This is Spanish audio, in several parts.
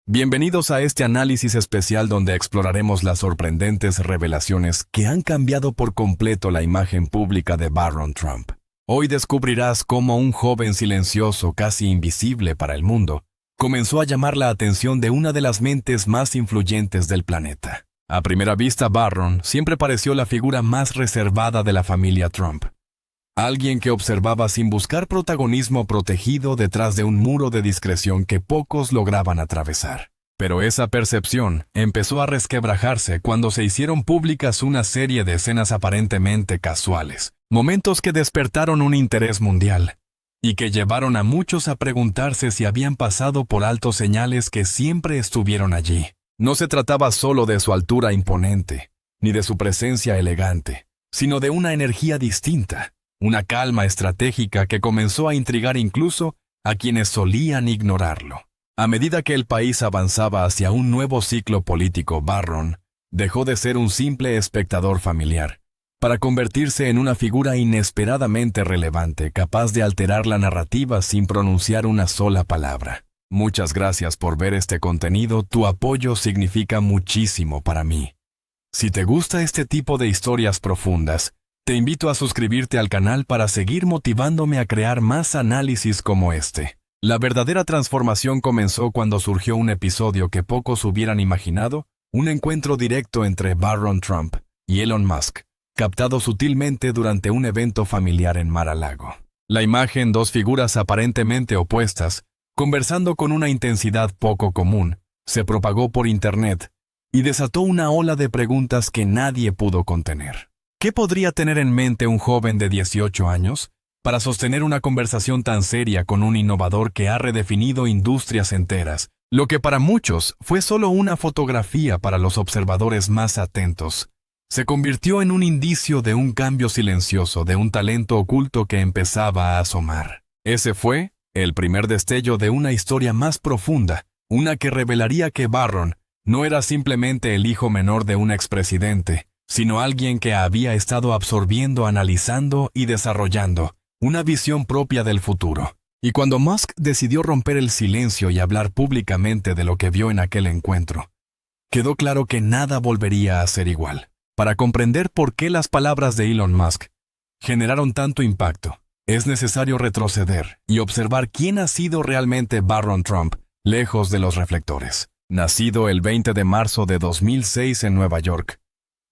Bienvenidos a este análisis especial donde exploraremos las sorprendentes revelaciones que han cambiado por completo la imagen pública de Barron Trump. Hoy descubrirás cómo un joven silencioso, casi invisible para el mundo, comenzó a llamar la atención de una de las mentes más influyentes del planeta. A primera vista, Barron siempre pareció la figura más reservada de la familia Trump. Alguien que observaba sin buscar protagonismo, protegido detrás de un muro de discreción que pocos lograban atravesar. Pero esa percepción empezó a resquebrajarse cuando se hicieron públicas una serie de escenas aparentemente casuales, momentos que despertaron un interés mundial y que llevaron a muchos a preguntarse si habían pasado por alto señales que siempre estuvieron allí. No se trataba solo de su altura imponente, ni de su presencia elegante, sino de una energía distinta. Una calma estratégica que comenzó a intrigar incluso a quienes solían ignorarlo. A medida que el país avanzaba hacia un nuevo ciclo político, Barron dejó de ser un simple espectador familiar, para convertirse en una figura inesperadamente relevante, capaz de alterar la narrativa sin pronunciar una sola palabra. Muchas gracias por ver este contenido, tu apoyo significa muchísimo para mí. Si te gusta este tipo de historias profundas, te invito a suscribirte al canal para seguir motivándome a crear más análisis como este. La verdadera transformación comenzó cuando surgió un episodio que pocos hubieran imaginado, un encuentro directo entre Barron Trump y Elon Musk, captado sutilmente durante un evento familiar en Mar-a-Lago. La imagen, dos figuras aparentemente opuestas, conversando con una intensidad poco común, se propagó por internet y desató una ola de preguntas que nadie pudo contener. ¿Qué podría tener en mente un joven de 18 años para sostener una conversación tan seria con un innovador que ha redefinido industrias enteras? Lo que para muchos fue solo una fotografía, para los observadores más atentos, se convirtió en un indicio de un cambio silencioso, de un talento oculto que empezaba a asomar. Ese fue el primer destello de una historia más profunda, una que revelaría que Barron no era simplemente el hijo menor de un expresidente, sino alguien que había estado absorbiendo, analizando y desarrollando una visión propia del futuro. Y cuando Musk decidió romper el silencio y hablar públicamente de lo que vio en aquel encuentro, quedó claro que nada volvería a ser igual. Para comprender por qué las palabras de Elon Musk generaron tanto impacto, es necesario retroceder y observar quién ha sido realmente Barron Trump, lejos de los reflectores. Nacido el 20 de marzo de 2006 en Nueva York,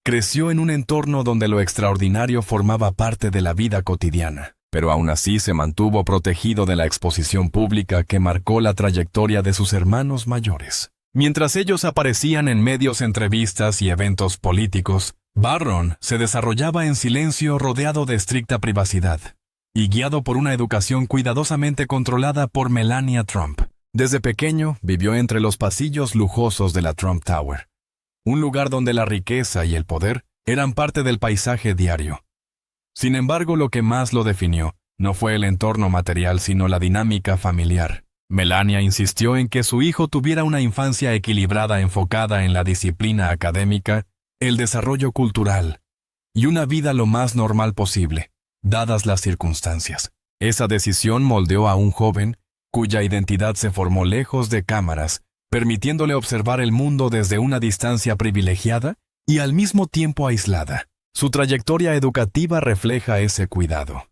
creció en un entorno donde lo extraordinario formaba parte de la vida cotidiana, pero aún así se mantuvo protegido de la exposición pública que marcó la trayectoria de sus hermanos mayores. Mientras ellos aparecían en medios, entrevistas y eventos políticos, Barron se desarrollaba en silencio, rodeado de estricta privacidad y guiado por una educación cuidadosamente controlada por Melania Trump. Desde pequeño vivió entre los pasillos lujosos de la Trump Tower, un lugar donde la riqueza y el poder eran parte del paisaje diario. Sin embargo, lo que más lo definió no fue el entorno material, sino la dinámica familiar. Melania insistió en que su hijo tuviera una infancia equilibrada, enfocada en la disciplina académica, el desarrollo cultural y una vida lo más normal posible, dadas las circunstancias. Esa decisión moldeó a un joven cuya identidad se formó lejos de cámaras, permitiéndole observar el mundo desde una distancia privilegiada y al mismo tiempo aislada. Su trayectoria educativa refleja ese cuidado.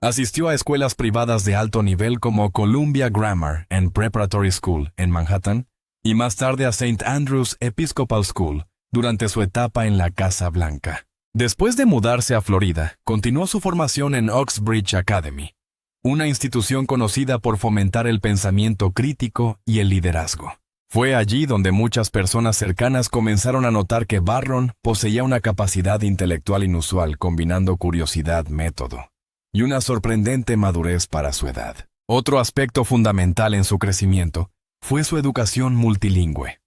Asistió a escuelas privadas de alto nivel como Columbia Grammar and Preparatory School en Manhattan y más tarde a St. Andrew's Episcopal School durante su etapa en la Casa Blanca. Después de mudarse a Florida, continuó su formación en Oxbridge Academy, una institución conocida por fomentar el pensamiento crítico y el liderazgo. Fue allí donde muchas personas cercanas comenzaron a notar que Barron poseía una capacidad intelectual inusual, combinando curiosidad, método y una sorprendente madurez para su edad. Otro aspecto fundamental en su crecimiento fue su educación multilingüe.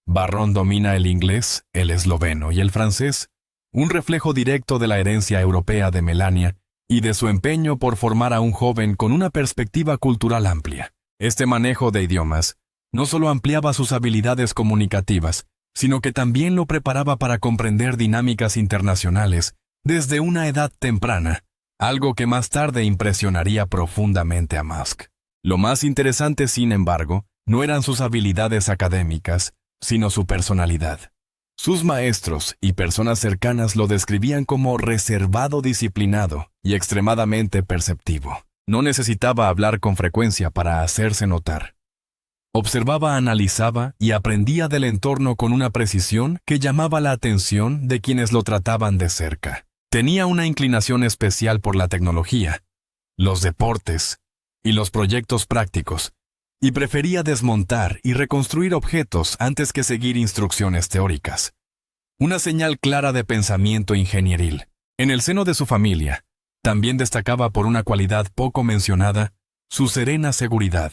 Barron domina el inglés, el esloveno y el francés, un reflejo directo de la herencia europea de Melania y de su empeño por formar a un joven con una perspectiva cultural amplia. Este manejo de idiomas no solo ampliaba sus habilidades comunicativas, sino que también lo preparaba para comprender dinámicas internacionales desde una edad temprana, algo que más tarde impresionaría profundamente a Musk. Lo más interesante, sin embargo, no eran sus habilidades académicas, sino su personalidad. Sus maestros y personas cercanas lo describían como reservado, disciplinado y extremadamente perceptivo. No necesitaba hablar con frecuencia para hacerse notar. Observaba, analizaba y aprendía del entorno con una precisión que llamaba la atención de quienes lo trataban de cerca. Tenía una inclinación especial por la tecnología, los deportes y los proyectos prácticos, y prefería desmontar y reconstruir objetos antes que seguir instrucciones teóricas. Una señal clara de pensamiento ingenieril. En el seno de su familia, también destacaba por una cualidad poco mencionada, su serena seguridad.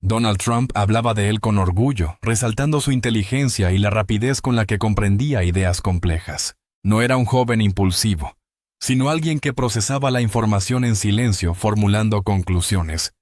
Donald Trump hablaba de él con orgullo, resaltando su inteligencia y la rapidez con la que comprendía ideas complejas. No era un joven impulsivo, sino alguien que procesaba la información en silencio, formulando conclusiones,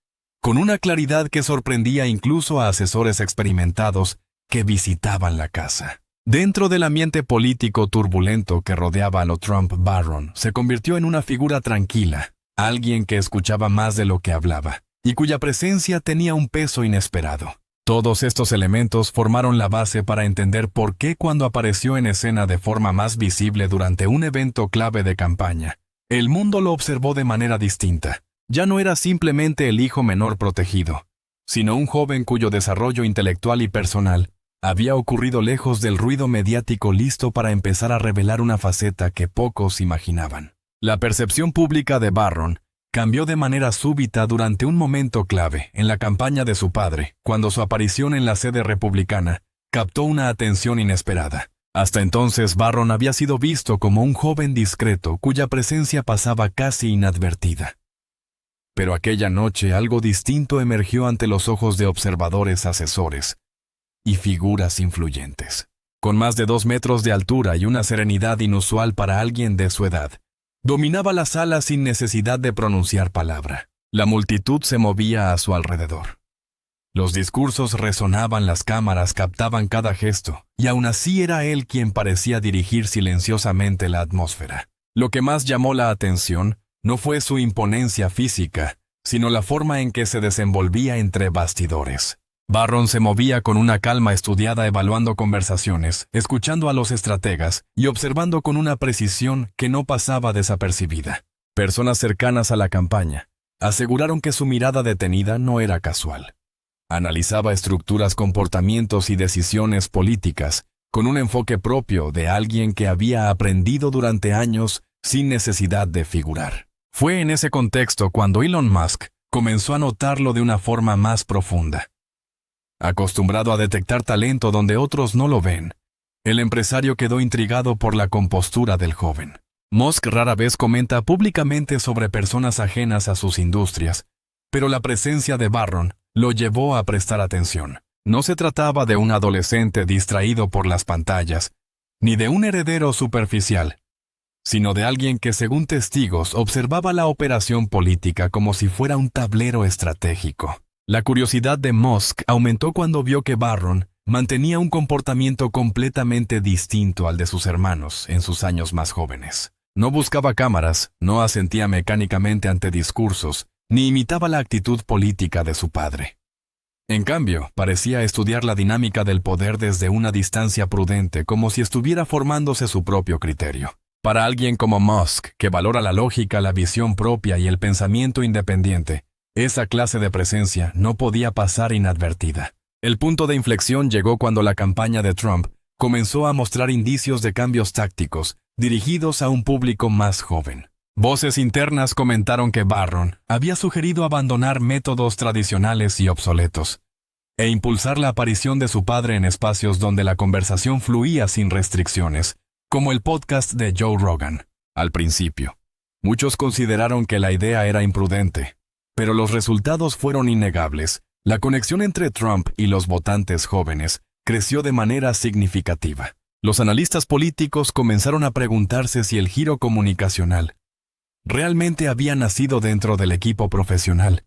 con una claridad que sorprendía incluso a asesores experimentados que visitaban la casa. Dentro del ambiente político turbulento que rodeaba a lo Trump, Barron se convirtió en una figura tranquila, alguien que escuchaba más de lo que hablaba, y cuya presencia tenía un peso inesperado. Todos estos elementos formaron la base para entender por qué cuando apareció en escena de forma más visible durante un evento clave de campaña, el mundo lo observó de manera distinta. Ya no era simplemente el hijo menor protegido, sino un joven cuyo desarrollo intelectual y personal había ocurrido lejos del ruido mediático, listo para empezar a revelar una faceta que pocos imaginaban. La percepción pública de Barron cambió de manera súbita durante un momento clave en la campaña de su padre, cuando su aparición en la sede republicana captó una atención inesperada. Hasta entonces, Barron había sido visto como un joven discreto cuya presencia pasaba casi inadvertida. Pero aquella noche algo distinto emergió ante los ojos de observadores, asesores y figuras influyentes. Con más de 2 metros de altura y una serenidad inusual para alguien de su edad, dominaba la sala sin necesidad de pronunciar palabra. La multitud se movía a su alrededor. Los discursos resonaban, las cámaras captaban cada gesto, y aún así era él quien parecía dirigir silenciosamente la atmósfera. Lo que más llamó la atención no fue su imponencia física, sino la forma en que se desenvolvía entre bastidores. Barron se movía con una calma estudiada, evaluando conversaciones, escuchando a los estrategas y observando con una precisión que no pasaba desapercibida. Personas cercanas a la campaña aseguraron que su mirada detenida no era casual. Analizaba estructuras, comportamientos y decisiones políticas con un enfoque propio de alguien que había aprendido durante años sin necesidad de figurar. Fue en ese contexto cuando Elon Musk comenzó a notarlo de una forma más profunda. Acostumbrado a detectar talento donde otros no lo ven, el empresario quedó intrigado por la compostura del joven. Musk rara vez comenta públicamente sobre personas ajenas a sus industrias, pero la presencia de Barron lo llevó a prestar atención. No se trataba de un adolescente distraído por las pantallas, ni de un heredero superficial, sino de alguien que, según testigos, observaba la operación política como si fuera un tablero estratégico. La curiosidad de Musk aumentó cuando vio que Barron mantenía un comportamiento completamente distinto al de sus hermanos en sus años más jóvenes. No buscaba cámaras, no asentía mecánicamente ante discursos, ni imitaba la actitud política de su padre. En cambio, parecía estudiar la dinámica del poder desde una distancia prudente, como si estuviera formándose su propio criterio. Para alguien como Musk, que valora la lógica, la visión propia y el pensamiento independiente, esa clase de presencia no podía pasar inadvertida. El punto de inflexión llegó cuando la campaña de Trump comenzó a mostrar indicios de cambios tácticos dirigidos a un público más joven. Voces internas comentaron que Barron había sugerido abandonar métodos tradicionales y obsoletos e impulsar la aparición de su padre en espacios donde la conversación fluía sin restricciones, como el podcast de Joe Rogan. Al principio, muchos consideraron que la idea era imprudente, pero los resultados fueron innegables. La conexión entre Trump y los votantes jóvenes creció de manera significativa. Los analistas políticos comenzaron a preguntarse si el giro comunicacional realmente había nacido dentro del equipo profesional,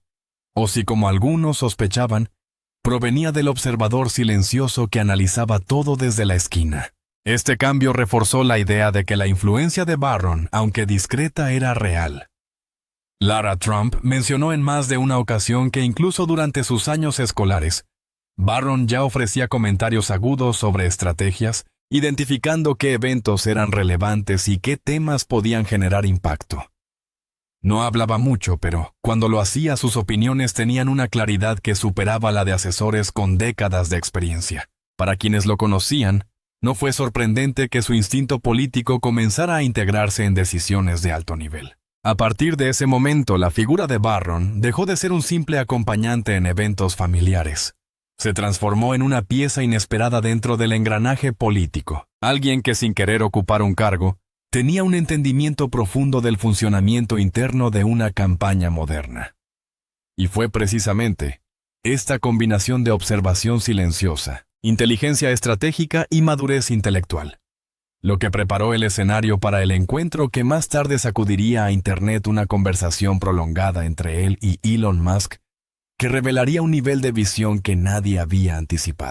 o si, como algunos sospechaban, provenía del observador silencioso que analizaba todo desde la esquina. Este cambio reforzó la idea de que la influencia de Barron, aunque discreta, era real. Lara Trump mencionó en más de una ocasión que incluso durante sus años escolares, Barron ya ofrecía comentarios agudos sobre estrategias, identificando qué eventos eran relevantes y qué temas podían generar impacto. No hablaba mucho, pero cuando lo hacía, sus opiniones tenían una claridad que superaba la de asesores con décadas de experiencia. Para quienes lo conocían, no fue sorprendente que su instinto político comenzara a integrarse en decisiones de alto nivel. A partir de ese momento, la figura de Barron dejó de ser un simple acompañante en eventos familiares. Se transformó en una pieza inesperada dentro del engranaje político. Alguien que, sin querer ocupar un cargo, tenía un entendimiento profundo del funcionamiento interno de una campaña moderna. Y fue precisamente esta combinación de observación silenciosa, inteligencia estratégica y madurez intelectual lo que preparó el escenario para el encuentro que más tarde sacudiría a Internet, una conversación prolongada entre él y Elon Musk que revelaría un nivel de visión que nadie había anticipado.